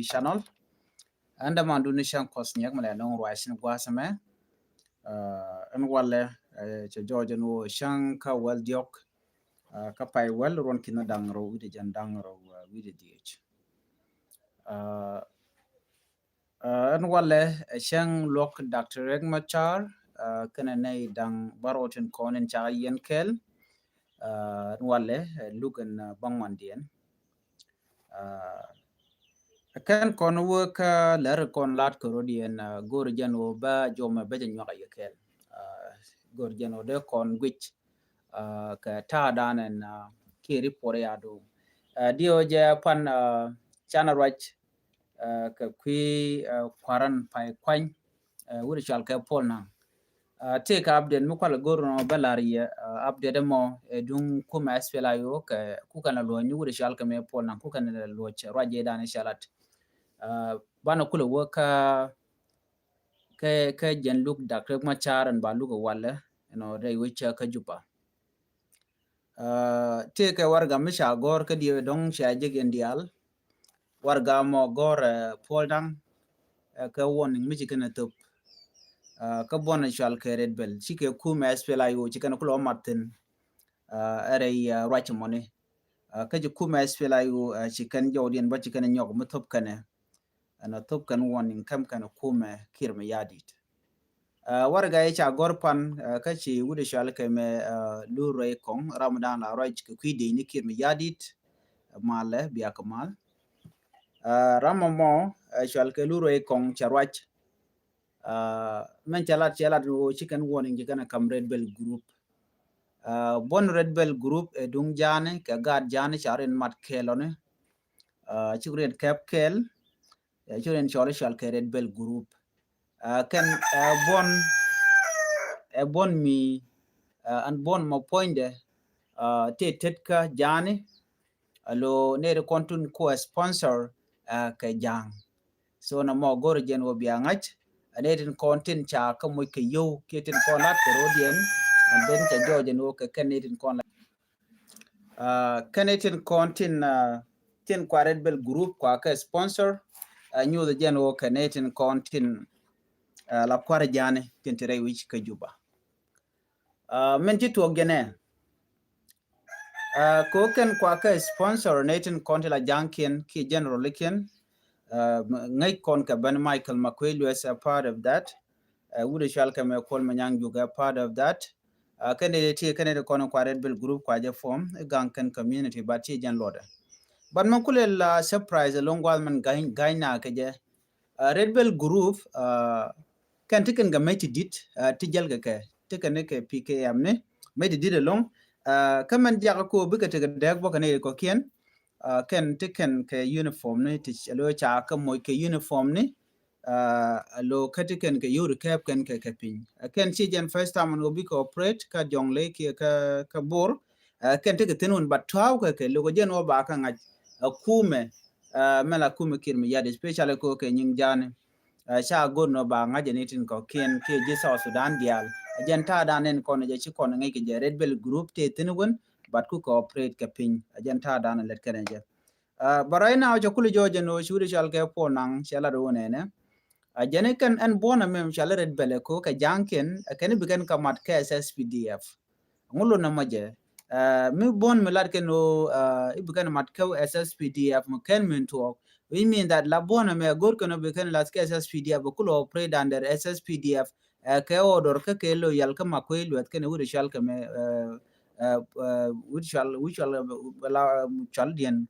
channel anda mandu ni shan kos nyak mala long rice ni gwasame an wale che George no shan ka wal diok ka pai wal ron kina dangro widi jan dangro widi dich uh, an wale shan lok Dr. Reg Machar kana nay dang barotin konen cha yen kel an wale lugan bangwandien kan kon wo ka lar kon lat ko rodien gor jano ba joma be jan yoga yekel gor jano de kon gwich ka ta danen ki report ya do dio je pan chana rach ka kwi kwaran pai kwan wuri chal ka polna take update mu kwal gor no balari update mo dung kuma spela yo ka ku kana lo ni wuri chal ka me polna ku kana lo che raje dan shalat bana kula waka ke jen look Dr. Machar and baluga wala they which ka juba take warga misha gor ka di dong sha jigen dial warga mo gor poldang ka warning mi kana top ka bona shal ka red bell chike ku ma spela yo chikana kula martin are right money ka ji ku ma spela yo chikan jodien ba chikana nyog mutop kana ana top kan warning kam kana kuma kirma yadit warga ya gorpan kachi wude shal keme lure kong ramadan la raj ku kwide ni kirma yadit male biya kamal ramamo shal ke lure kong charwach men chalat wo chicken warning jikana kam red bell group bon red bell group dung jane ka gad jane charen mat kelone chikren kap kel churen shal ke red bell group kan bon mi an bon mo poinde te tetka jani alo ne kontun ko sponsor ka jang so na mo gor jen wo biangach ne tin kontin cha ka mo ke yo ke tin konat ko rodien and then cha joje no ka kanetin kon kanetin kontin tin kwared bel group kwa ka sponsor nyu the jen wo kanetin kontin la kwara jani tin tere wich ka juba men ci tuok jene ko ken kwa ka sponsor natin konti la jankin ki general likin ngai kon ka ban Michael Makwelu as a part of that wude shal ka me kol manyang juga part of that ken de ti ken de kon kwa red bill group kwa je form ganken community ba ti jan loda but man kule la surprise long while man gaina ke je red bill group kan tiken ga meti dit ti jel ga ke tiken ke PKM ne meti dit long kaman jaga ko buka te dag boka ne ko kien ken tiken ke uniform ne ti lo cha ka mo ke uniform ne lo katiken ke yuru kep ken ke pin ken si jen first time no bi ko operate ka jongle ki ka bor ken te tenun but taw ke lo jen o ba ka nga kume mela kume kirmi yade especially ko ke nying jane sha god no ba nga jenitin ko kien ke je South Sudan dial jen ta danen ko ne ci ko ngi ke red bell group te tenun but ku cooperate ka pin jen ta danen let ken je barai na jo kulu jo jeno shuri shal ke po nang shala do ne jene kan en bona mem shala red bell ko ka janken ken bigan ka mat ka SSPDF ngulo na maje mi bon mi lat no ibikan mat ka SSPDF mo ken min to we mean that la bona me gor kono bikan lat ka SSPDF ko lo operate under SSPDF ke order ke lo yal ka makoy luat ken wuri shal ka me wuri shal la chal dien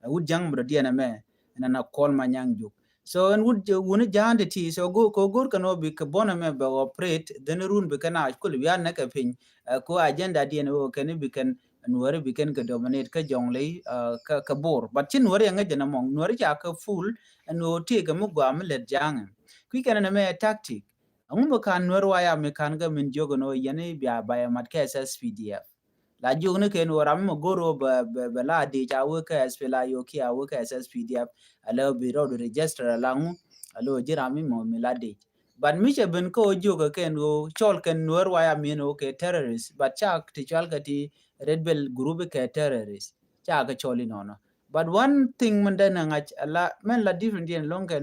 wud jang bro dien me na kol manyang juk so en would woni jande ti so go ko gor kano bi ka bona me be operate den run be kana ko bi an ka pin ko agenda dien o ken bi kan nuore bi kan ka dominate ka jongle ka bor but chin nuore nga jena mong nuore ja ka full no ti ga mu gwa me let jang ki kan na me tactic amu kan nuore wa ya me kan ga min jogo no yene bi ba mat ka SSPDF la jugni ken waram mo goro ba la di ja wo ka SPLA yo ki a wo ka SSPDF alo bi ro register langu alo jirami mo miladi but mi che ben ko joga ken go chol ken nor waya mino ke terrorist but chak ti chal ka ti red bell group ke terrorist chak choli nono but one thing mendana ngach la men la different in longer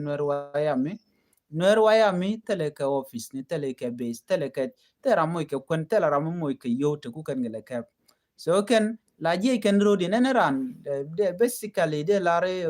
Nuer Wayami teleke office ni teleke base teleke tera moy ke kun tela ram moy ke yo te ku kan ngele kap so ken la je ken rodi neneran de basically de lare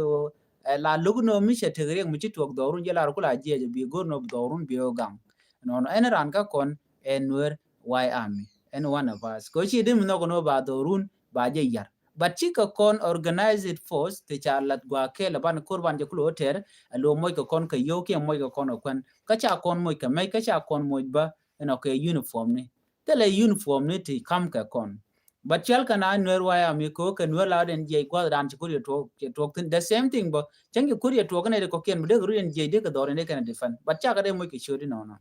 la lugno mi che tegre mu ci tok dorun je la ko la je bi gorno dorun bi ogam non eneran ka kon Nuer Wayami and one of us ko chi dim no no ba dorun ba je yar but chi ka kon organized force te charlat gwa ke la ban kurban je kulo ter lo moy ko kon ka yo ke moy ko kon kwen ka cha kon moy ka mai ka cha kon moy ba no ke uniform ni tele uniform ni ti kam ka kon but chal kana Nuer Wayami ko ka Nuer la den je gwa dan ko to the same thing but changi kuriya to kana ko ken de ruin je de ka dore ne kana defend but cha ka de moy ke shodi no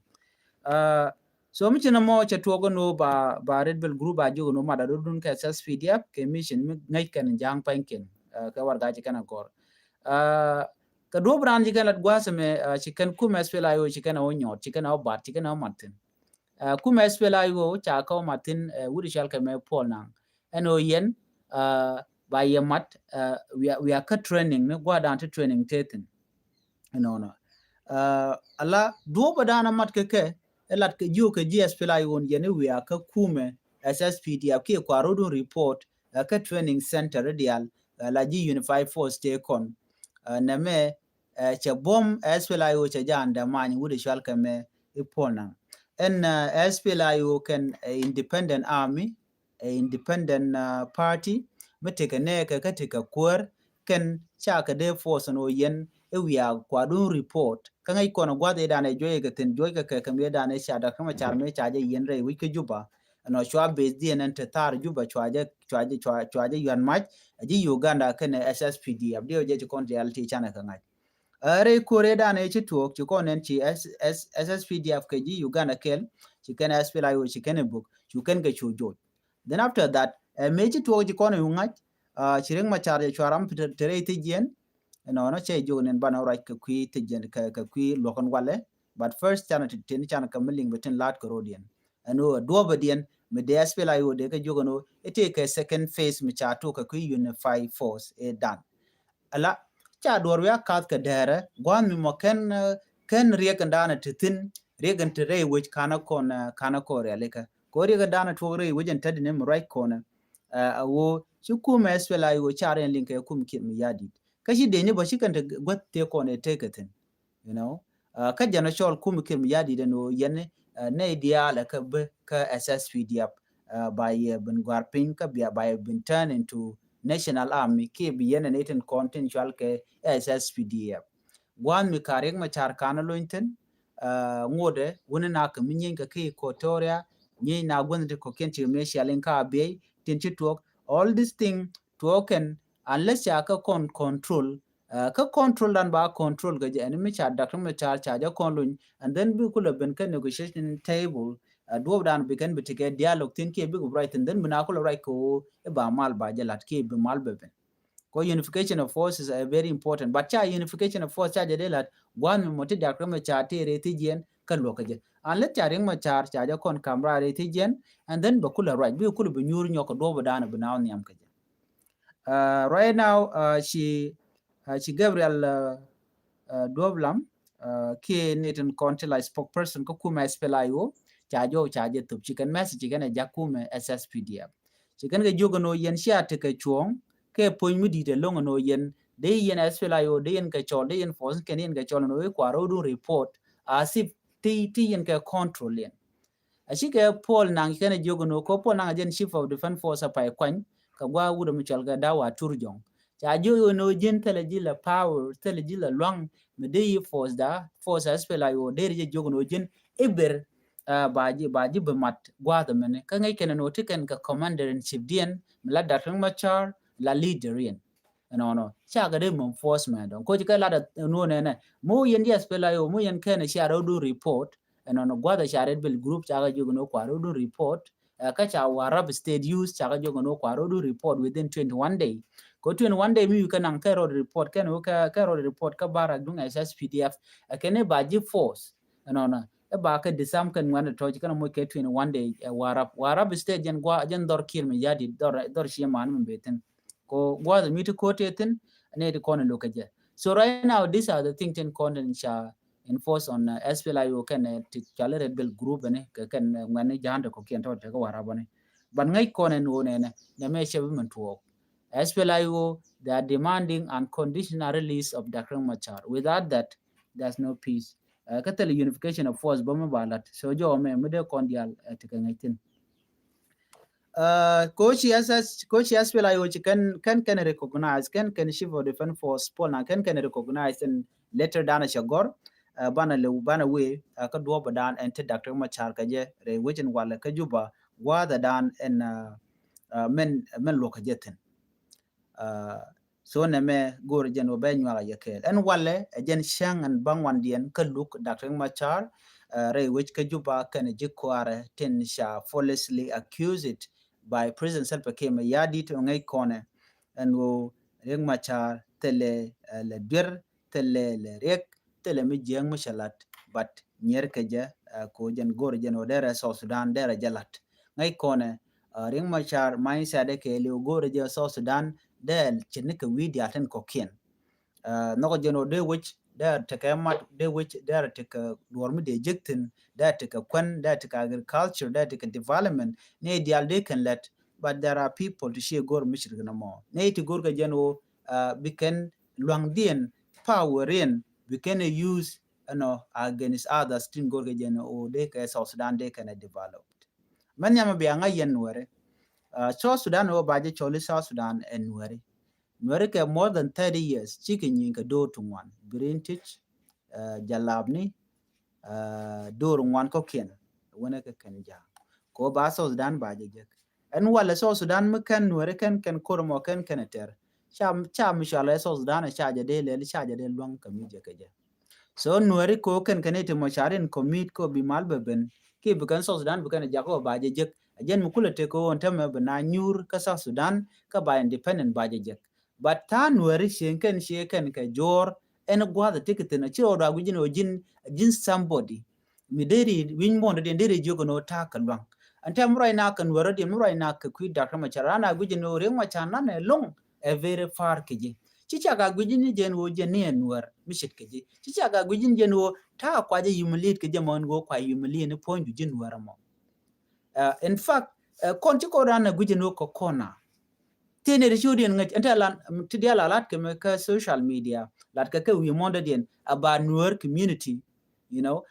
so mi china mo cha to no ba red bell group a jogo no ma da dun ka sas pdf ke mission mi ngai kan jang panken ka war ga ji kana kor ka do bran ji kana gwa se me chicken ku mes pela yo chicken o nyot chicken o bat chicken o martin ku mes pela yo cha ka martin wuri shal ka me pol nang eno yen ba ye mat we are cut training ne gwa dan training teten no no ala do ba dana mat ke elat ke ju ke GSPLA yon yene we aka kume SSPD ake kwaro do report ka training center dial la ji unified force take on na me che bom SPLA yo che janda mani wude shal ka me ipona en SPLA yo can independent army a independent party meteke ne ka katika kwar ken chaka de force no yen we are kwado report kanga ikono gwade dane joye gaten joye ka kamye dane shada kama charme chaje yenre wiki juba no shwa bezdi en tar juba chwaje yan mach ji Uganda kene SSPD abdio je kon reality chana kanga are kore dane chi tuok chi konen chi SSPDF ke ji Uganda kel chi ken SPLA yo chi ken book chi ken ke chujo then after that mechi tuok chi konen ungat chiring macharje chwaram tere tijen no che jonen bana right ka kwi tijen ka kwi lokon wale but first chana tin chana kamiling betin lat korodian ano duobadien me DSPLA yo de ka jogono ete ka second phase me chato ka kwi unify force e dan ala cha dor ya kat ka dere gwan mi mo ken riek ndana titin riek ntere which kana ko releka ko riek ndana to re wujen tadine mo right corner awo chukuma SPLA yo chare linke kum kim yadi kashi denye ba shikan ta gwatte ko ne taketin you know ka jana shol kum kim yadi da no yene ne dia la ka be ka SSPDF by ben gwarpin ka bia by ben turn into national army ke bi yene neten contentual ke SSPDF gwan mi karek ma char kana lointen ngode wona na ka minyen ka ke Equatoria ni na gwanda ko kenchi me shalin ka be tinchi talk all this thing token unless ya ka control ka control dan ba control ga je enemy cha doctor me cha ja konlun and then bi kula ben ka negotiation table do dan bi kan bi take dialogue tin ke bi go right and then bina kula right ko e ba mal ba je lat ke bi mal be ben ko unification of forces is very important but cha unification of force cha je de lat wan mo ti doctor me cha te re ti jen kan lo ka je unless cha ring ma cha ja kon camera re ti jen and then ba kula right bi kula bi nyur nyoko do dan bina on yam ka je right now she Gabriel Dovlam ke neten kontela spokesperson ko kuma spelayo chaje tup chicken message gana jakume SSPDF chicken ga jogo no yen sha te ke chuong ke poin mudi de longo no yen de yen spelayo de yen ka chol de yen force ken yen ga chol no e kwaro do report asip ti yen ka control yen ashike Paul nang ken jogo no ko Paul nang jen chief of defense force pa kwan ka gwa wudo mi chol ga dawa turjong cha jo no jen telejila power telejila long me de force da force aspela yo de je jogo no jen eber baji be mat gwa da mene ka ngai ken no tiken ka commander in chief dien la da machar la leader yen no cha ga de mon force man don ko ka la da no ne mo yen dia aspela yo mo yen ken sha do report no gwa da sha red bill group cha ga jogo no kwaro do report ka cha warab state use cha ga jogo no kwaro do report within 21 day ko 21 day mi kan an kero report kan ka kero report ka bara dung SSPDF kene baji force no e ba ka disam kan wan to kan mo ke 21 day warab state jen gwa jen dor kil mi yadi dor shi man min beten ko was the meet quotating and it corner look at. So right now these are the things in content sha enforce on SPLIO can red bill group and can when janda ko kian to ko warabane but ngai konen one ne me women to work SPLIO they are demanding unconditional release of Dr. Machar. Without that there's no peace. Katali unification of force bama balat so jo me mede kondial tikangaitin coach yes will I can recognize can shift for defense force Paul na can recognize and later dana shagor bana le bana we ka do badan and Dr. Machar ka je re wajin wala ka juba wa da dan en men lokajetin so na me gor jen obe nyala yakel en wale jen shang and bangwan dien ka look Dr. Machar re which ka juba kan jikware tin sha falsely accuse it by President Salva Kiir Mayadi to ngai kone and wo Riek Machar tele le dir tele le rek tele mi jeng mushalat but nyer keja ko jen gor jen odere so Sudan dere jalat ngai kone Riek Machar mai sa de ke le gor je so Sudan del chinike widi aten kokien no jen ode which there take a mat de which there take a dormi de jektin there take a kwen there take agriculture there take a development ne dial they can let but there are people to share gor mishir na mo ne to gor ga jeno we can long dien power in we can use against others tin gor ga jeno o de ka South Sudan de can develop man yama be anga yen wore South Sudan o baje choli South Sudan en wore America more than 30 years chicken yinka do to one green teach jalabni do one kokien wona ka kan ja ko ba so Sudan ba je en wala so Sudan mekan nuere kan kormo kan ter cha mishala so Sudan cha je de le cha je de long kam je ka je so nuere ko kan te mo sharin commit ko bi mal beben ki bukan so Sudan bukan ja ko ba je jen mukula te ko on tama bana nyur ka sa Sudan ka ba independent ba je but tan wari shenken ka jor en gwa the ticket na chiro da gujin ojin jin somebody mideri win mon de ndere jogo no ta kalwang anta murai na kan wara de murai na ka kwi da kama charana gujin no re ma chana ne long a very far keje chicha ga gujin jen wo jen ne nwar mishit keje chicha ga gujin jen wo ta kwaje yumulit keje mon go kwa yumuli ne ponju jin wara mo in fact kon chiko rana gujin no ko kona tene de chudien ngat entalan tidia lalat ke social media lat ke wi monda dien about newer community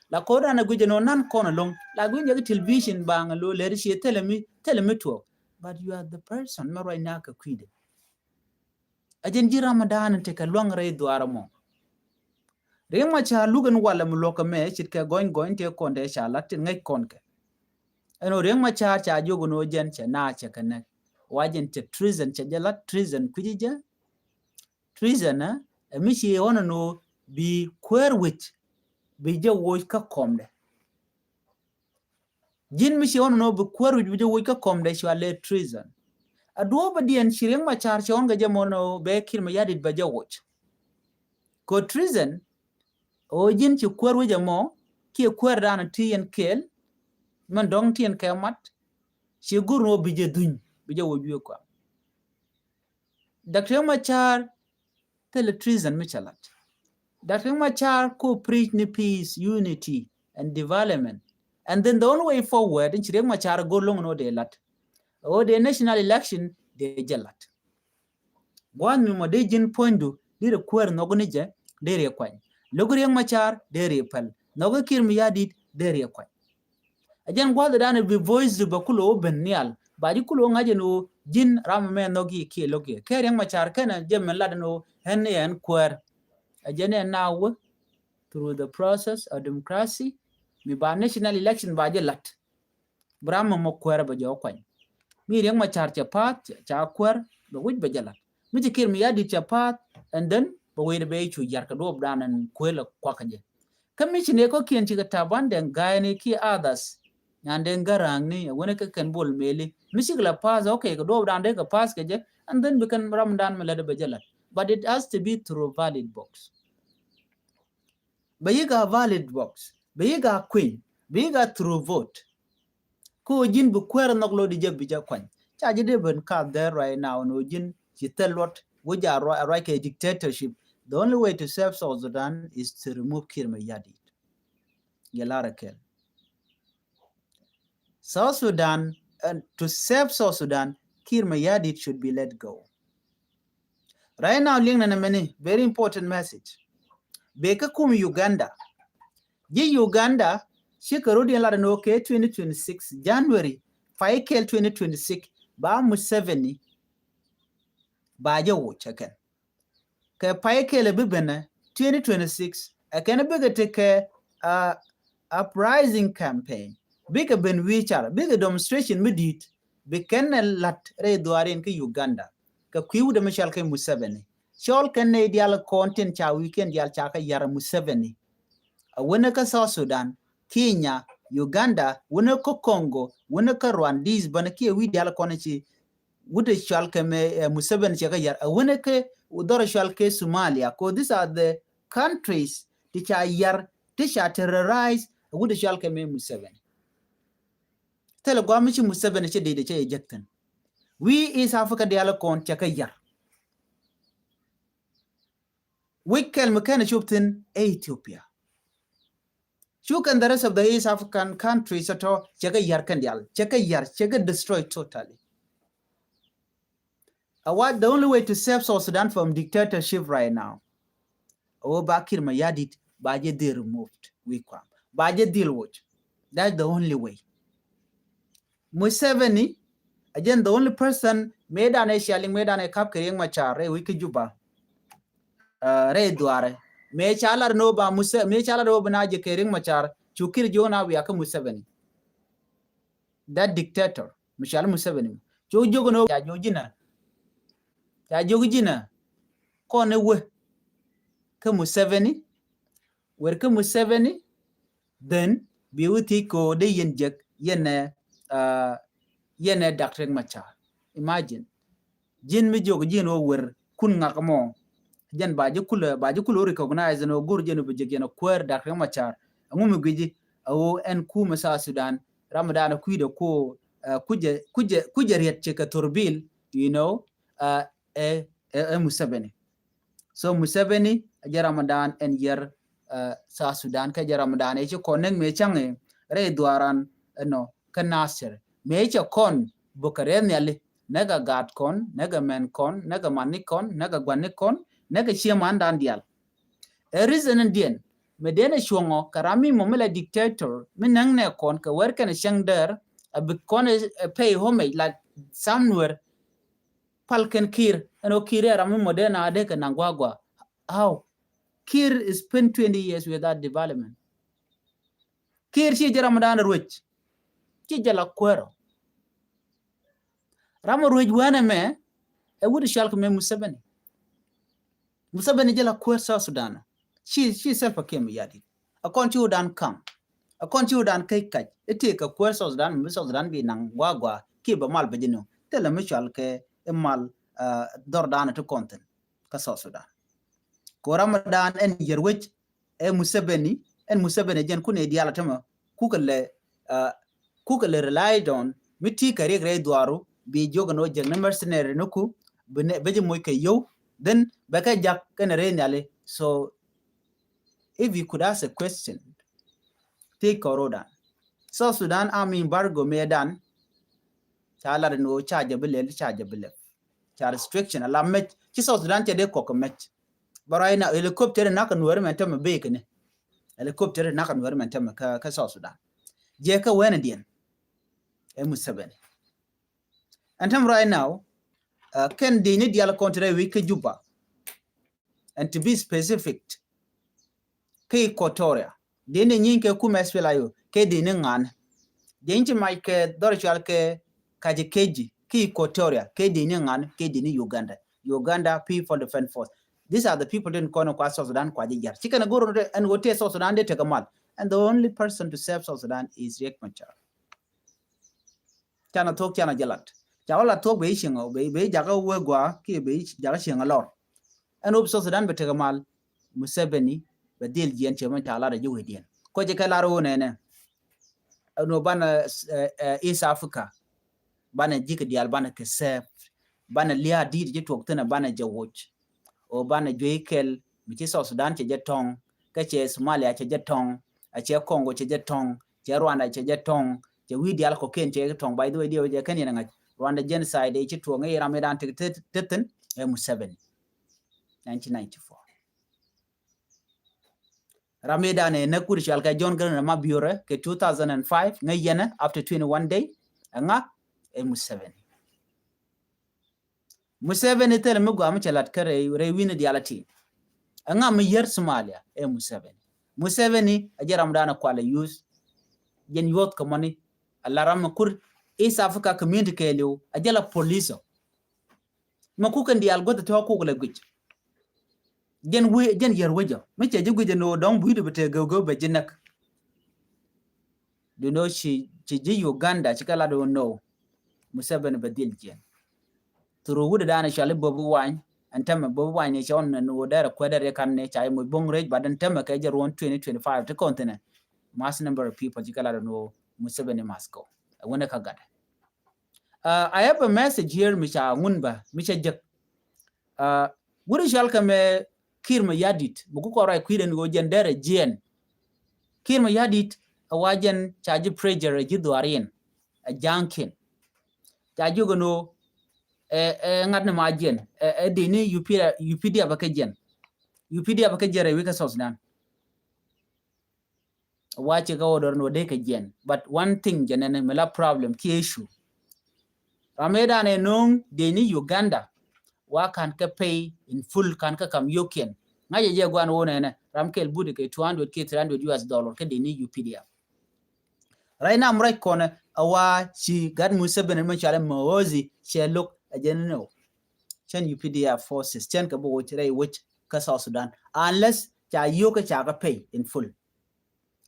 la koda na guje no nan kono long la gunje television bang lo le shi telemi to but you are the person ma right now ka kwide ajen ji ramadan te ka long re duara mo re ma cha lugan wala mu loka me chit ka goin te konde sha lat ngai konke eno re ma cha jogo no jen cha na cha kana wajen te treason cha jala treason kujija treason mishi ono no bi kwer wich bi je wo ka komde jin mishi ono no bi kwer wich bi je wo ka komde shwale treason ado ba dien shireng ma char chon ga je mono be kir ma yadit ba je woch ko treason o jin chi kwer wich mo ki kwer dan tien kel man dong tien kemat shi guro bi je duny bi je wo ju ko Dr. Machar tell treason michalat. Dr. Machar co preach ni peace, unity, and development. And then the only way forward, in Chirek Machar go long no de lat. O the national election, de jalat. One mimo de jin pointu, de require no gonije, de require. Loguriang Machar, de repel. Nogo kirmiyadit, de require. Again, while the dana be voiced the bakulo open nial, but you could only know jin ramaman nogi ki logi. Carrying Machar kana jem ladano, henne and queer. Again, now through the process of democracy, we by national election by the lat. Brahma mo queer by your coin. Me young Machar chapat, cha queer, the which by jalat. Mr. Kirmiyadi chapat, and then the way the bay to Yarkado down and quail quackaje. Commission Eko Kian Chigataban, then Guyani ki others. And then garang ni when can bull meli misigla pass okay go down take a pass keje and then we can ram down melada bajala but it has to be through valid box bayiga valid box bayiga queen bayiga through vote ko jin bu kwer nok lo di jebbi ja kwan chaji de ben ka there right now no jin you tell what which are right a dictatorship. The only way to save South Sudan is to remove Kir Mayadit. Yalarakel. South Sudan, and to save South Sudan, Kir Mayadit should be let go. Right now, many very important message. Beka kum Uganda. Uganda, Shikarudi Larano K 2026, January, Faikel 2026, Ba Museveni, Ba Yawo Chaken. Ka Faikel Bibena 2026, a can bigger take uprising campaign. Bigger Ben Wichar, bigger demonstration midit, Bekan Lat Re Duarin Ki Uganda. Ka Kiu de Michel K Museveni. Shol can dial content cha weekend yal chaka yara Museveni. A winaka South Sudan, Kenya, Uganda, winaka Congo, winaka Rwandese, Banaki, we dial conachi, would a shalke me Museveni chaka yar, a winaka Udora shalke Somalia, ko these are the countries which are yar, tisha terrorize, would a shalke me Museveni. Tell a Guamichi Museveni che de che ejecten. We is Africa dialocon chaka yar. We can mechanic Ethiopia. Shuk and the rest of the East African countries at all, Cheka Yarkandial, Cheka destroy totally. What the only way to save South Sudan from dictatorship right now? Bakir Mayadit, Baje de removed. We come. Baje deal with. That's the only way. Museveni, again, the only person made an Asialing, made an a cap carrying Machar, Wikijuba. Re Duare. Me chalar no ba Muse, me chalar no banaje kering Machar, Chukir Jona Wiaka Museveni. That dictator, Michel Museveni. Jojono Yajojina. Yajojina. Kone we. Ke Museveni. Where ke Museveni. Then, beauty ko de yenjek yene Dr. Machar. Imagine. Jin mi jog jin o wer kun ngakamo. Jan bajukulu recognize no gurjeno bejeno kwer Dr. Machar ngumi giji o en kuma South Sudan Ramadan kuido ko kuje riet cheka turbil Museveni. So Museveni aja Ramadan en yer South Sudan ka Ramadan e koneng me change re duaran no kanasir me kon bukare nyali naga gad kon naga men kon naga manikon naga gwanikon naga chiaman dandial. A reason Indian, Medena Shongo, Karami Momela dictator, Minang ne kon, ka work and a shang there, a bicon pay homage like somewhere Palkan Kir, and Okire Ramu Modena Adeka Nangwagwa. How? Kir is spent 20 years without development. Kir she Ramadan rich. Chijala Quero. Ramaruj Waname, a wood shalk me Museveni. Museveni jela kwer South Sudan. She self came yadi. A country dan come. A country dan kai. It take a kwer South Sudan, South Sudan be nang wagwa, keep a mal bejino. Tell a mutual ke a mal dordan to content. Ka South Sudan. Koramadan and yerwich Museveni and Museveni jen kune dialatama kukale relied on miti kare duaru be jogano jeng mercenary nuku beje moike yo. Then Baka Jack can renyale. So if you could ask a question, take Korodan. South Sudan Army embargo medan Chala no chargeable. Char restriction a match. South Sudan de cock match. But right now helicopter knock and worm and tell me bacon. Helicopter knock and worm and tell me South Sudan. Jeka Wenadian M7. And time right now. Can they need the country wiki Juba? And to be specific, K Kotoria, they need to come as well. K Diningan, the ancient Mike Dorchalke Kajikeji, K Kotoria, K Diningan, K Dini Uganda People Defense Force. These are the people in Kono South Sudan Quadija. She can go and go to South Sudan, they take a month. And the only person to save South Sudan is Riek Machar. Chana talk Chana Jalat. Jawala talk Beishing or Bay Jaga Wagwa, Ki Beach, Jarashing a lot. And South Sudan Betagamal, Museveni, but deal Gian Chamatala, the Judian. Kojakalaro Nene. No Bana East Africa. Bana Jika the Albana Kesef. bana lia di je tok tana bana jawoch o bana joikel mi ci South Sudan che jetong ka che Somalia che jetong a che Congo che jetong che Rwanda che jetong che widi al ko ken che tong by the way dio je kan yana Rwanda genocide e ci to ngai Ramadan teten e Museveni 1994 Ramadan e nakuri shal ka John Garang ma biore ke 2005 ngai yana after 21 day nga e Museveni tele mu gwa mu chalat kare re wini dialati nga mu yer Somalia e Museveni ajaram dana kwala use yen yot ko mani alaram kur East Africa community kelu ajala police maku kan dial goto to ko le guj jen yer wejo me che jugu no don buidu bete go be jinak do no she Uganda chikala do no Museveni badil jen turu wuda dana shale bobu wine antama bobu wine chon no dara kwedere kan ne chai mo bongrej badan tama ka jar 2025 to continent mass number of people chikala do no Museveni must go wona ka gada I have a message here Misha Ngunba Misha Jek wuda shal kame kirma yadit buku ko ray kwiden go jendere jen kirma yadit awajen chaji pressure jidwarin a jankin chaji gono ngatna ma jen dini UPD abaka jen UPD abaka jere wika Sudan wache ga odor no de ka jen but one thing jenene mela problem ki issue Rameda ne nong dini Uganda wa kan ka pay in full kan ka kam yoken ngaje je gwan wona ne ramkel budi ke 200 k 300 US dollar ke dini UPD right now right kona awa she got Museveni man chale maozi she look no chen UPDF forces chen ka bo tire which ka South Sudan unless cha yoka cha ka pay in full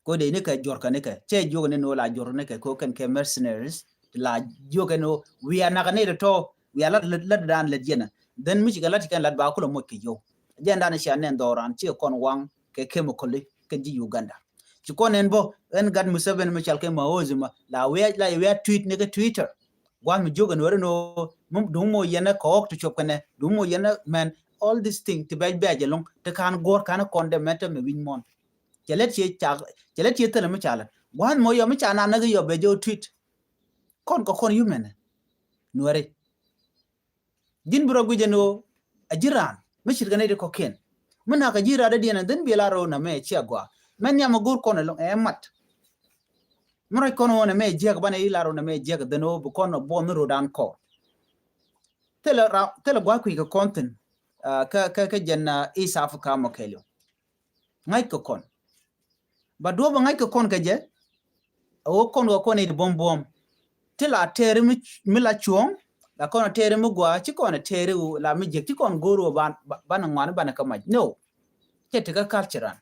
ko de ne ka jorka ne ka che joga ne no la jor ne ka ko kan ke mercenaries la joga no we are not ne to we are let dan let jena then mi galati kan lat ba ko mo ke yo jenda ne sha ne ndoran chi kon wang ke chemical ke ji Uganda chi kon en bo en gad Museveni mi chal ke maozi ma la we tweet ne ka Twitter gwan mi joga no dumo yena ko to chopane dumo yena man all this thing to baj long te kan gor kan condemnate me win mon chelet che tele mi chala gwan mo yo mi chana na yo be jo tweet kon human nuare din bro guje no ajiran mi shirgane de koken muna ka jira da diana den bi laro na me chiagwa men ya magur kon lo e mat mura kono na me jiag bana ilaro na me jiag de no bu kono bo mi rodan ko tele gwa ku ka content ka jenna East Africa mo kelo ngai ko kon ba do ba ngai ko kon ka je o kon ko ne bom tela tere mi la chuong la kono tere mi gwa chi kono tere la mi je chi kon goro ban ngwan ban ka maj no te ka culture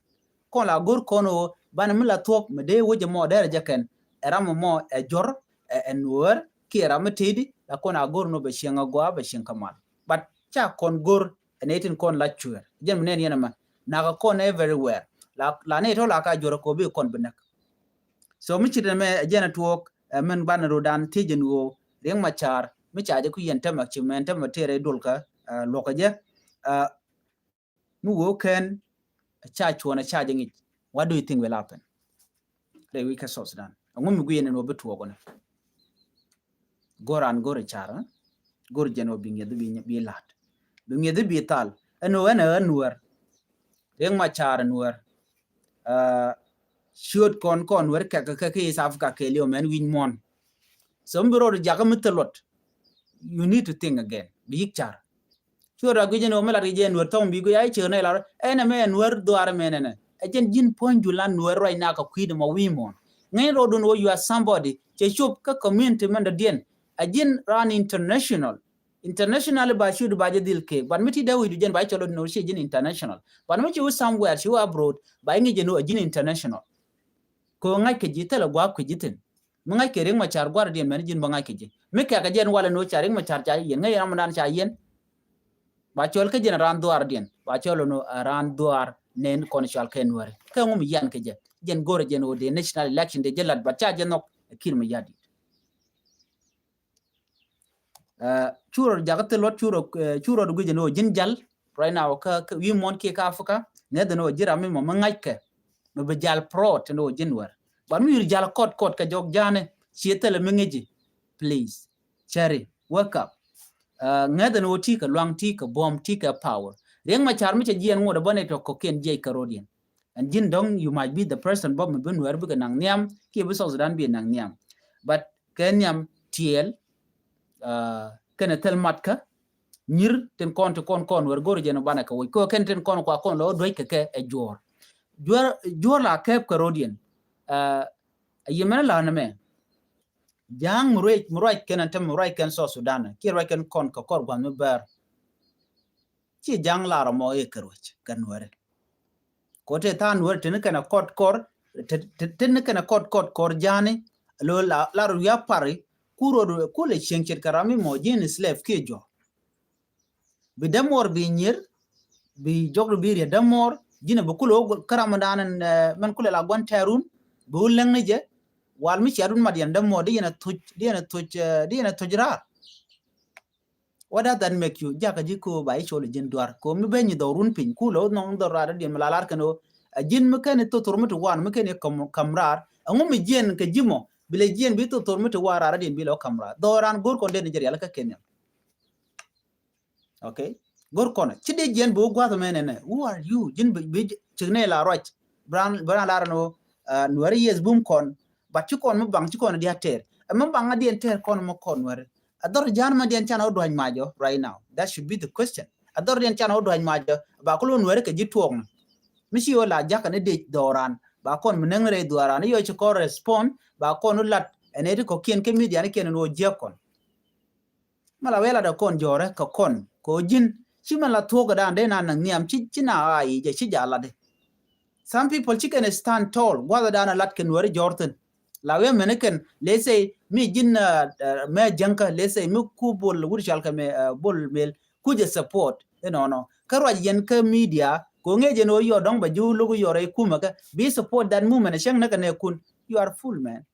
kon la gor kono ban mi la top me de woje mo dere jaken era mo e jor en wor ki era metidi la kona gor no be shenga gwa be shen kamal but cha kon gor enetin kon la chuer jem nen yana ma na ka kon everywhere la ne to la ka jor ko be kon benak so mi chide me jena tuok men ban rodan tijen wo reng machar mi chaje ku yenta mak chimenta matere dolka lokaje mu wo ken cha chuona cha jengi what do you think will happen the week of South Sudan ngum gu yene no betu ogona goran gore chara gor jeno binge bi lat binge bi tal eno nuer reng machar nuer shoot kon wer ka East Africa ke leo men win mon so mbiro jaga mutelot you need to think again big char chura gu jeno mela ri jen wer tom bi gu ai chene la ene me nuer doar menene ajen jin ponjulan nuer right na ka kwid ma wimon ngai rodun wo you are somebody che chup ka community man da dien ajin ran international ba should ba jadil ke but miti da wi jen ba cholo no she jin international but miti wo somewhere she abroad ba ngi jeno ajin international ko ngai ke jitela gwa ku jitin ngai ke reng ma char gwar dien man jin ba ngai ke je me ka ga jen wala no charing ma char cha yen ngai ramadan cha yen ba chol ke jen ran duar dien ba cholo no ran duar nen kon chal ke nuare ka ngum yan ke je jen gore jen o de national election de jelat ba cha jenok kir ma yadi churo jagate lot churo du gujeno jinjal right now ka wi mon ki ka Africa ne de no jira mi mo ngajke no be jal pro te no jinwer ban mi jal kot ka jog jane chietele mengeji please cherry wake up ngada no tika luang tika bomb tika power reng ma char mi che jien ngoda bone to ko ken je karodian and jin dong you might be the person bob me ben wer bu nang niam ki bu so sudan bi nang niam but kenyam tiel kene tel matka nyir ten kon to kon wer gor jeno bana ka ko ken ten kon kwa kon lo doy ke e jor la kep karodian yemena la na me jang murai ken tem murai ken so sudan ki rai ken kon ko kor gwan ber ci jang la ro mo e keroch kan were ko te tan wer ten kana kot kor ten kana kot kor jani lo la ro ya pari kuro ko le chencher karami mo jin slave ke jo bi damor bi nyir bi jogro bi re damor jina bu kulo karamadan man kula la gwan terun bu leng ne je wal mi charun madian damor dina tujra what does that make you jaka jiko bai chole jin dwar ko mi benyi do run pin kulo no do rada de malalar kano jin mi ken to tormuto wan mi ken kamrar angu mi jien ke jimo bile jien bi to tormuto wara radin bilo kamrar do ran gor kon de nigeria ka kenya okay gor kon chide jien bo gwa menene who are you jin bi chigne la roch bran la no nuari yes bum kon ba chikon mi bang chikon dia ter mi bang adien ter kon mo kon ware ador jan ma den chana odwany majo right now that should be the question ador den chana odwany majo ba ko lon were ke jitwong mishi wala jaka ne de doran ba kon menengre doran yo che correspond ba kon lat ene ko kien ke media ne ken no je kon mala wela da kon jore ko kon ko jin chimala toga dan de nan niam china ai je chi jala de some people chicken stand tall whether dan lat ken were jorten lawe meneken let's say mi jin me janka let's say mi ku bol wurshal ka me bol mel ku je support no karwa yen ka media ko ngeje no yo dong ba ju lugu yore kuma ka be support that movement shang naka ne kun you are full man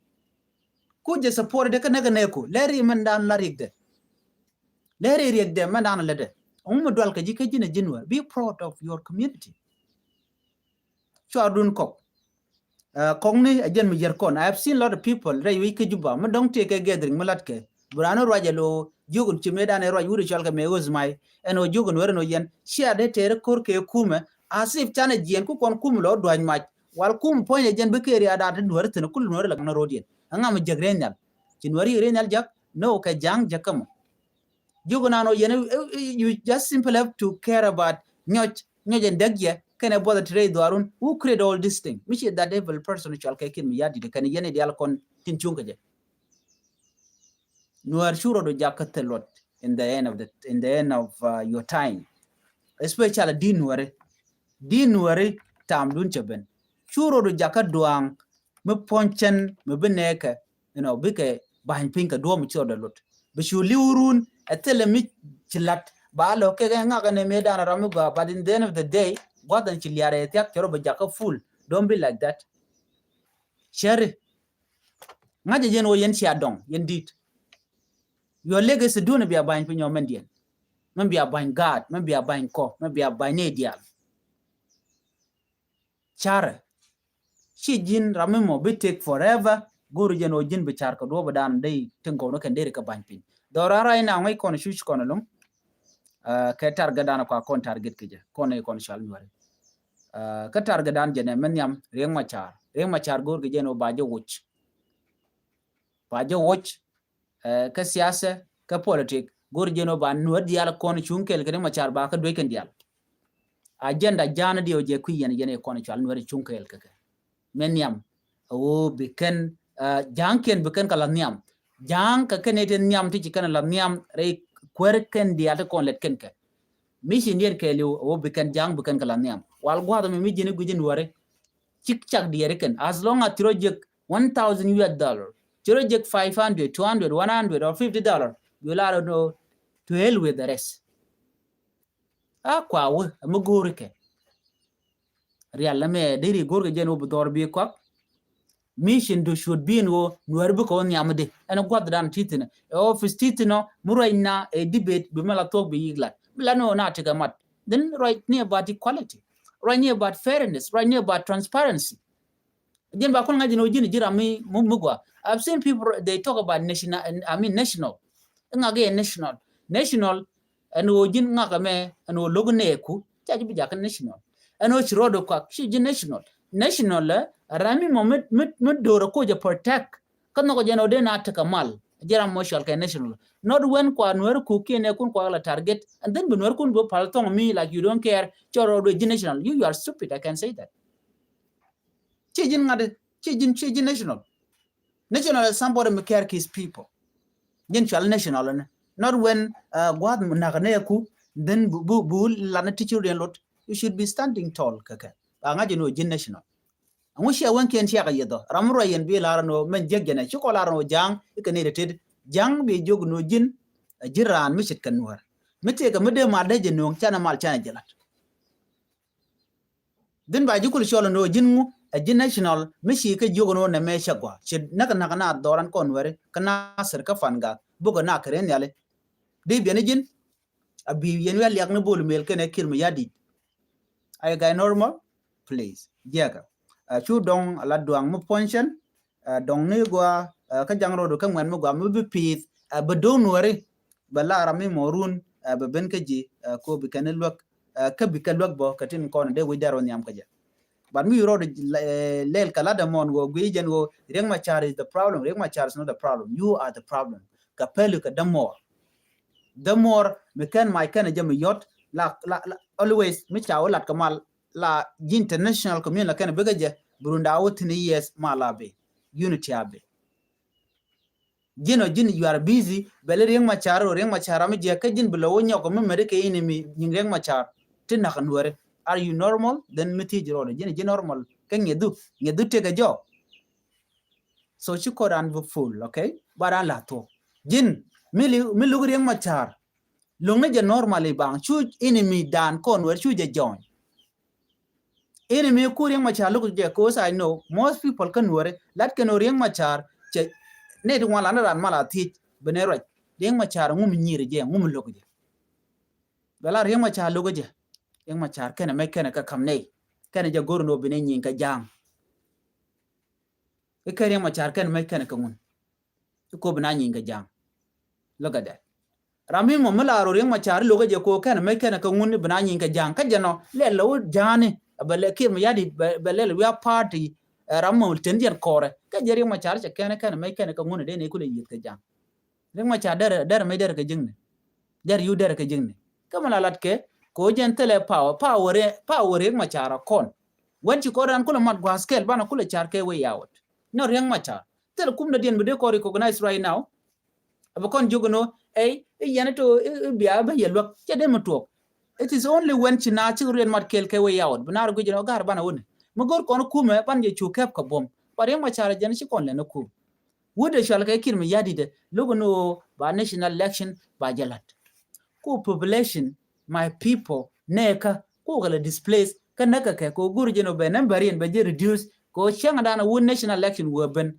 ku je support de ka naka ne ku leri man dan la rigde leri rigde man dan la de dwal ka jike jina jinwa be proud of your community adun ko kongni ajen mi jerkon I have seen a lot of people ray we ke juba ma dong take a gathering malat ke burano rajalo jugun chimeda ne raj wuri chalka me uzmai eno jugun werno yen share de tere kor ke kume asif chane jien ku kon kum lo dwan mach wal kum poine jen be keri ada de wer ten kul nor la na rodien anga ma jagrenal chinwari renal jak no ka jang jakam jugunano yen you just simply have to care about nyojen dagye can I bother trade Darun? Who create all this thing? Which is that evil person which I'll take him yadi can yen the alcon tinchungaje. You are sure of the jacket a lot in the end of your time. Especially dinware tam dunchaben. Sure of the jacket duang me ponchen me beneke, bike behind pink a dwarm the lot. But you liurun a tell a me chilat balo keganga made an ramuga, but in the end of the day, what than chiliare tek choro jaka full. Don't be like that. Sherry. Ngaje jen o yen dong yen dit. Your legacy do not be a buying pin your mendian. Maybe a buying God, maybe a buying co, maybe a buying ideal. Chare. She jin ramimo be take forever. Guru jen o jin be charka do badan day tingo no can derika buying pin. Dorara in a way con shush conalum. Katar gadana kwa kon target kija. Kone kon shall nwari. Katar gadan jene menyam ring machar gur gijeno bajo watch. Bajo watch ka siyasa ka politik gur jeno ban nuar dial kon chunkel kene machar ba ka doiken dial agenda jana dio je kuyen yene kon chal nuar chunkel ka menyam o biken janken biken kala nyam jang ka kene ten nyam ti kana la nyam re kwerken dial kon let ken ka mission yer ke lu o biken jang biken kala nyam wal gwado mi jene gujin ware chik chak diere ken as long as project $1,000 Project 500, 200, 100, or $50, you'll allow to hell with the rest. Kwa we mugurike. Real me diri gurge jenu budor bi kwak. mission do should be no nuer bu ko nyamde en gwad dan titina e office titino muraina a debate be mala talk be yigla blano na tiga mat then right near about equality, right near about fairness, right near about transparency. Again, ba kun ngaji no jini jira mi mugwa. I've seen people they talk about national, national. Ngage national and o jin ngaka me and o logo neku chaji bija kan national. And o chirodo kwa shi jin national rami mo mit doro ko je protect kan no jeno de na taka mal jira moshal ka national. Not when kwa nwer ku kene kun kwa la target and then nwer kun bo paltong me like you don't care choro do jin national. You are stupid, I can say that. Chijin national. National is somebody who care his people. Gentle national, not when guad naganeku, then bu lana teacher lot. You should be standing tall, kaka. Angaji no jin national. And we share one can share yedo. Ramura and be larano, men jagana, chocolaro jang, you jang be jog no jin, a jiran, mishit kanwar. Metake a middle madajan no chana mal chana jalat. Then by Jukul Sholo no jinu. A jin national mishi ke jogono na me shagwa chid naka na doran konwere kana serka fanga bugo na karen yale de bienejin abi yenwel yak no bol mel kene kirma yadi ay guy normal please jaga chu dong ala duang mo ponchen dong ne gwa ka jangro do kan wan mo gwa mo bi pith ba don wore ba la rami morun ba ben ke ji ko bi kanel wak ka bi kalwak bo katin kon de wi daro nyam ka ja. But we wrote Lel Kaladamon go Guijan go Ring Machar is the problem. Ring Machar is not the problem. You are the problem. Kapeluka the more me can my kind of yacht la always Micha la Kamal la international community kind of bigger Burunda out in the years Malabe unity abe. Jino you are busy Bele Ring Machar or Ring Macharami Jakajin below your community enemy Ring Machar Tinakanware. Are you normal? Then meti jiro je normal. Can you do take a job? So she could run full, okay? But I la to. Jin milu yang machar. Lunga je normally bang. Chu enemy dan kon where chu je join. Enemy ku yang machar look je cause I know most people can worry. Lat can yang machar che ne de wala na mala teach benero. Yang machar ngum nyiri je ngum look je. Bala yang machar look je. Yang machar kena me kena ka kamne kena ja gorno bine nyin ka jang e kere yang machar kena me kena ka ngun ko bina nyin ka jang look at that rami mo mala ro yang machar loga je ko kena me kena ka ngun bina nyin ka jang ka jano le lo jani bale kir ma yadi bale we are party ramo tendian kore ka je yang machar che kena me kena ka ngun de ne kule yit ka jang yang machar dar me dar ka jingne dar yu dar ka jingne kamala latke ko jentele power yang machara kon when you koran kula mat gwaskel bana kula charke way out no yang machar tel kumna dien bede ko recognize right now abakon jogono yana to biya ba yelwa chede mutok it is only when china chirien mat kelke way out bana go jeno gar bana woni magor kon kume ban je chukep ka bom par yang machara jen chi kon le no ku wude shal ka kirmi yadi de logono ba national election ba jalat ko population my people neka ko gala displaced kanaka ke ko gurjeno be numberin be reduce ko changa dana won national election wo ben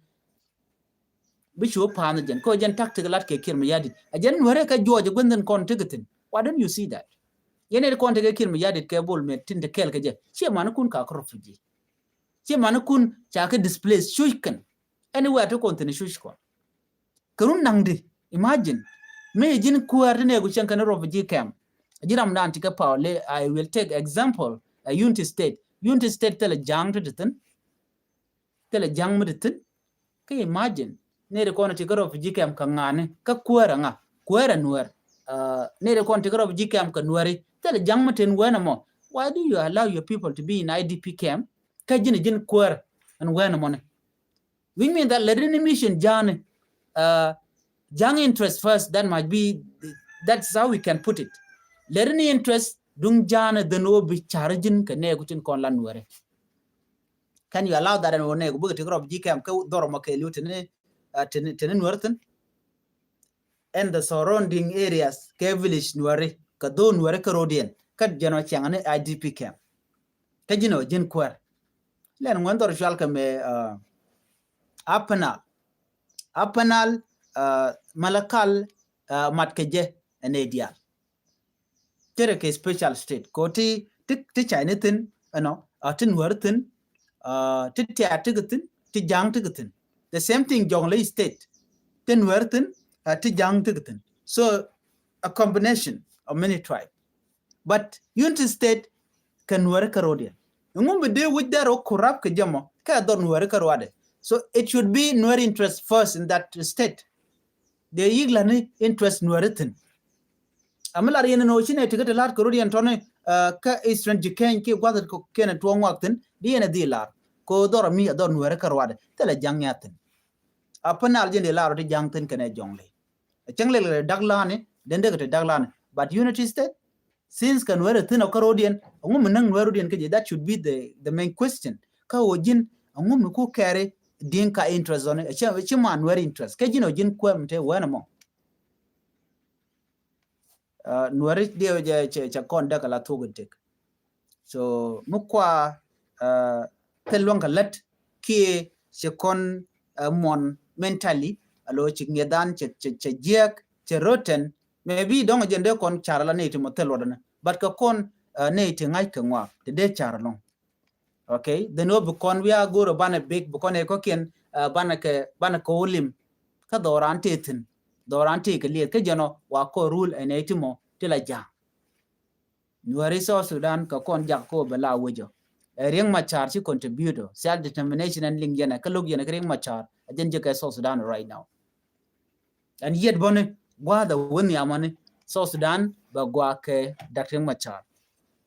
bisho pan jen ko jen tactical lat ke kirmi yadi ajen wore ka joje gonden kon tigatin why don't you see that yene kon tege kirmi yadi ke bol me tinde kel ke je che man kun ka krofuji che man kun cha ka displaced shuikan anywhere to continue shushko kurun nangdi imagine me jin kuar ne go chen kan refugee camp jiram dan tika pawle I will take example a unity state tele jang to den tele jang muditin ka imagine ne de kono tika refugee camp ka ngane ka kuara nuer ne de kono tika refugee camp ka nuari tele jang muten wena mo why do you allow your people to be in IDP camp ka jin kuar and wena mo we mean that let any mission jang interest first that might be that's how we can put it let any interest dung jana the no be charging ka ne gutin kon lan were can you allow that and one go buti rob jikam ka doro make lutene tenen werten and the surrounding areas ke village nuare ka don were ka rodien ka jano changane IDP camp ka jino jin kwar len ngon dor jwal ka me apanal malakal matkeje enedial tere ke special state ko ti chainetin atin wertin ti tiatigatin ti jang tigatin the same thing jonglei state tin wertin ti jang tigatin so a combination of many tribes but unity state can work karodian ngum be de with that corrupt ke jamo ka don work karwade so it should be Nuer interest first in that state the yiglani interest Nueritin amala riena no chine tigete lar karodian tone ka eastern jiken ke gwadat ko kena tuong waktin diena dilar ko dor mi dor Nuer karwade tele jangyatin apanal jende laro de jangtin kene jongle changle daglane dende ke daglane but unity state since kan were thin karodian ngum nang Nuerodian ke that should be the main question ka ojin ngum ku kare dinka interest on a man Nuer interest ke jino jin kwemte wenamo Nuer dio cha konda kala tugutik so mukwa telwang let ki sekon mon mentally alo chingedan che jiek che roten maybe dong jende kon charla ne timo telodana but ka kon ne ti ngai ka ngwa de charlong okay the no bukon we are go bana big bukon e ko ken bana ko lim ka dorante ke liet ke jono wa ko rule ene timo tila ja Nuer so Sudan ka kon jak ko bela wejo rieng machar chi contributor self determination and ling yana ka log yana rieng machar ajen je ka so Sudan right now and yet bone gwa the woni amane so Sudan ba gwa ke Dr.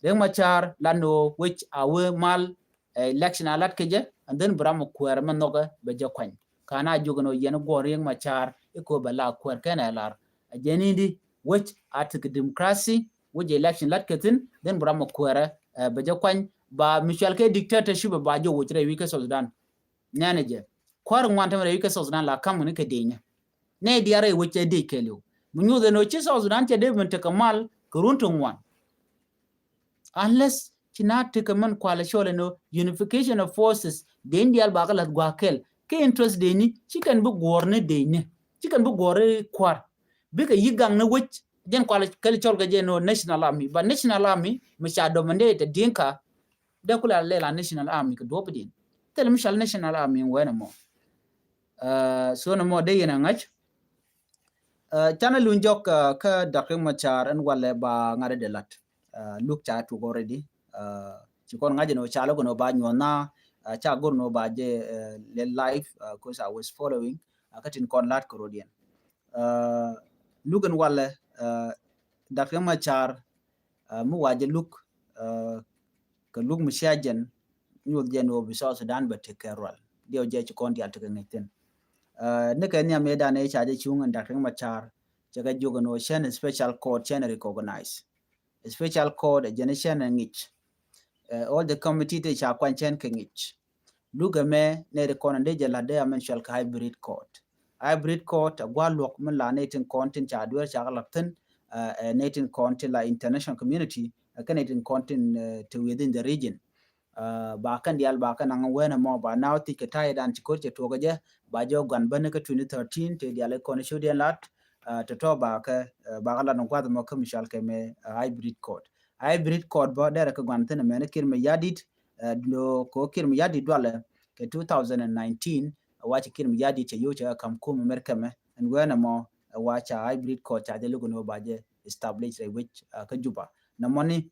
Rieng Machar lano which awe mal election alat keje and then bram kwer manoga be jokwan kana jugno yen go Rieng Machar iko bela kwer kana lar ajenindi which atik democracy which election lat ketin then bram kwer be jokwan ba Michel ke dictatorship ba jo wutre wike Sudan nanaje kwar ngwanta mere wike Sudan la kamune ke denya ne diare wuche de kelo munyu de no chi Sudan te de mente kamal kuruntu ngwan unless chinat kaman kwala shole no unification of forces the indial bagala gwakel ke interest de ni chikan bu gorne de ni chikan bu gore kwar bika yigang na wich jen kwala kali cholga je no national army but national army misha dominate dinka de kula lela national army ko dobdin tel mishal national army wena mo so no mo de yana ngach channel unjok ka Dr. Machar and wale ba ngare de lat look chat to already chikon ngaje no chalo no ba nyona cha gur no ba je le live cause I was following katin kon lat Karodian lugan wale Dr. Machar mu waje look ka look mushajen nyul je no bi so Sudan ba te kerol dio je chikon dia te ngiten ne ka nya me da ne cha je chung Dr. Machar jaga jogo no shen special court chen recognize a special court a generation and each all the committee te cha kwan chen kengich luga me ne de konande jala de mensual hybrid court a gwalok mun la netin content cha dwer cha galapten netin content la international community ka netin content to within the region ba kan dial ba kan an wena mo ba now ti ka tai dan ti ko che to gaje ba jo gan ban ka 2013 te dial ko ne shodian lat to to ba ka ba gala no kwad mo ka mishal ke me hybrid code ba dere ka gan tene me ne kir me yadit no ko kir me yadit dwale ke 2019 wacha kir me yadit che yo cha kam ko merka me and wena mo wacha hybrid code cha de lugo no ba je establish which ka juba na moni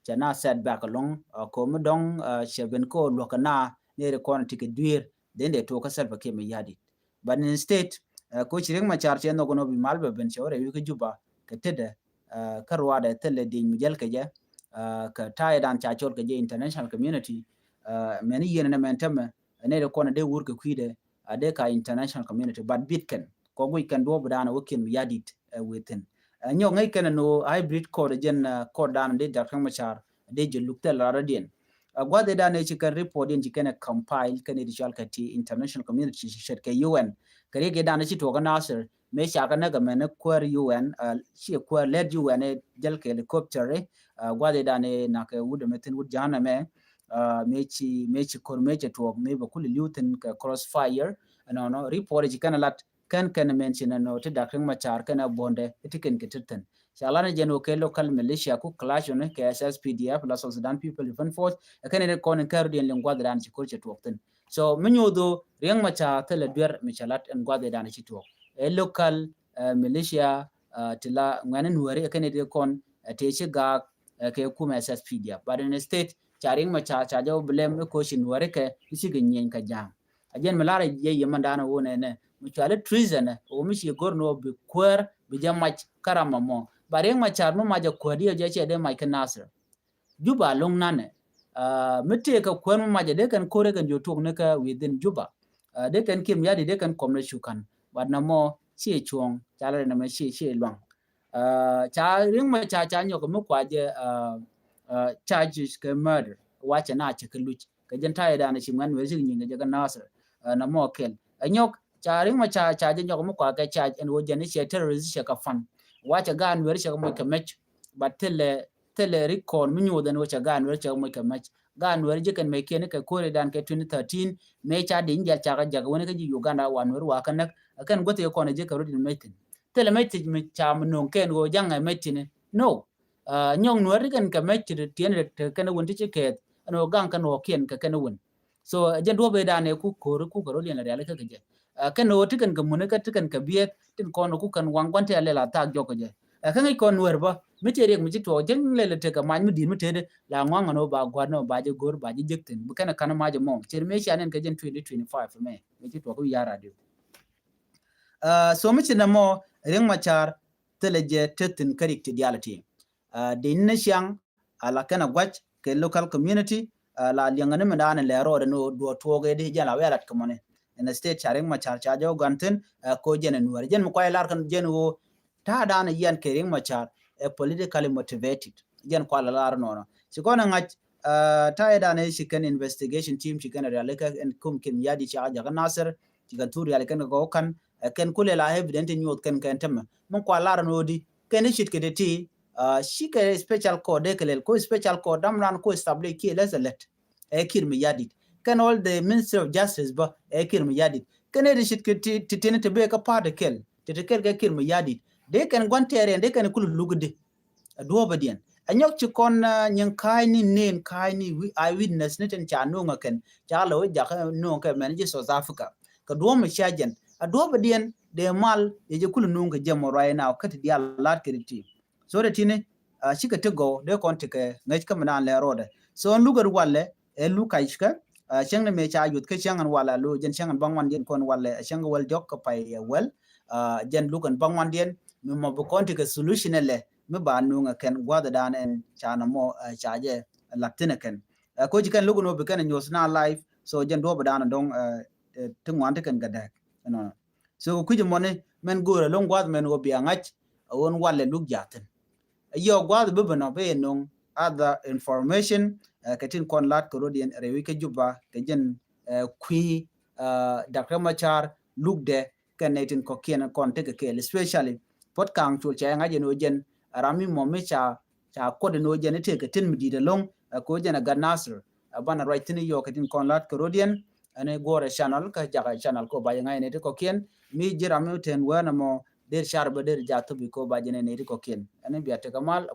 chana set back along ko mudong sheben ko lokana ne re kon tike duir den de to ka self ke me yadi but instead ko chiring ma char chen no bi malbe ben chore yu ke juba ke tede karwa da tele din mujel ke je ka tai dan cha chor ke je international community many yen na mentame ne re kon de wur ke kuide ade ka international community but bitken ko we can do budana wokin yadi within nyo ngai kana no hybrid code gen code dan de Dr. Machar de je lukte la radien gwade dan e chikan report din chikene compile kan digital kati international community shet ke UN kare ke dan chi to ga nasir me sha ga na ga men kwar UN chi kwar led UN jel ke helicopter gwade dan e na ke wud metin wud jana me mechi kor mechi tuok me ba kuli lutin ka crossfire no report ji kana lat kan mention no te dak machar kana bonde etiken kititen shalana jeno ke local militia ku clash ne ke SSPDF la Sudan People Defense Force kan ne kon karudien lengwa dan ci kurche tuokten so minyodo riang macha tele dwer michalat en gwade dan ci tuok e local militia tila ngane nuare kan ne kon te ci ga ke kuma SSPDF but in state charing macha chajo blame ko shin nuare ke isi ganyen ka jam ajen malara ye yemandana wona ne mutuale treason o mishi gorno bi kwer bi jamach karama mo bareng machar mo maja kwadi je che de Michael Nasser Juba long nane mete ka kwen mo maja de kan kore kan jotok ne ka within Juba de kan kim yadi de kan komne shukan bad na mo chi chuong chala na me chi long cha ring ma cha nyok mo kwaje charges ka murder wacha na che ka luch ka jenta da na chimgan we zing nyinga je kan Nasser na mo kel anyok cha ring ma cha nyok mo kwa ka charge en wo jeni che terrorist che ka fan wacha gan wer che mo ka mech but tele record minyo dan wacha gan wer che mo ka mech gan wer je kan me ken ka kore dan ka 2013 me cha din ja cha ga woni ka ji Uganda wan wer wa kan kan gote ko na je ka rodin metin tele metin me cha no ken go janga metin no nyong wer kan ka mech tien te kan won ti ke no gang kan no ken ka kan won so je do be dan ku ko rodin la ya ka je kan no ti kan ga mun ka ti kan ka biet tin ko no ku kan wang kwante ale la ta joko je kan ngi kon wer ba mi te rek mi to jeng le te ka man mi di mi te la ngwa no ba gwa no ba je gor ba je jekten bu kana kana ma je mom cher me shanen ka jen 2025 me mi to ko ya radio so mi na mo reng machar tele je tetin karik ti diality de ne shang ala kana gwach ke local community la liangane me dan le ro no do to ge de jala welat ko mone in state charing machar cha jo ganten ko jen nuar jen mo ko lar kan jen wo ta dana yan ke reng machar politically motivated jen ko lar no si ko na ngach ta dana shi kan investigation team shi kan realika en kum kim yadi cha ja Nasser shi kan tur yali kan go kan ken kule la evident nyot ken tem mon ko lar no di ken shit ke de ti shi ke special code ke ko special code dam ran ko establish ki lezelet kir mi yadi can all the Ministry of Justice ba kir mi yadi ken de shit ke ti tin te be ka pa de kel te kel ke kir mi yadi de ken gontere de ken kul lugde do badien anyok ci kon nyen kai ni nen kai ni eyewitness ne ten cha no ngaken cha lo ja no ka men ji South Africa ka do mo shajen a do badien de mal je kul no nga jemo right now kat dia lat kriti so de tine shi ka tego de kon te ke ngai ka man le rode so on lugar walle e lu kai shka shang ne me cha yut ke shang an wala lo jen shang an bangwan den kon walle shang wal jok ka pai wel jen lukan bangwan den mi mo bu kon te ke solution le mi ba nunga ken gwada dan en chana mo chaje latina ken ko jikan lugo no bikan nyos na live so jen do badana dong tungwan te ken gada no so ku jimone men gora long gwad men go biangach won walle lug jaten yo gwad bibano be nung other information katin kon lat ko rodien rewi ke juba ke jen kui Dr. Machar lugde kenetin ko kien kon te ke especially pot kang chul cha ngaje no jen rami momi cha kode no jen te ke tin midide long ko jen ga Nasser bana right ni yo katin kon lat ko rodien ane gore channel ka jaga channel ko ba ngai ne ko kien mi jirami ten wana mo der sharba der jatu bi ko ba jene ne ko kien ane biate kamal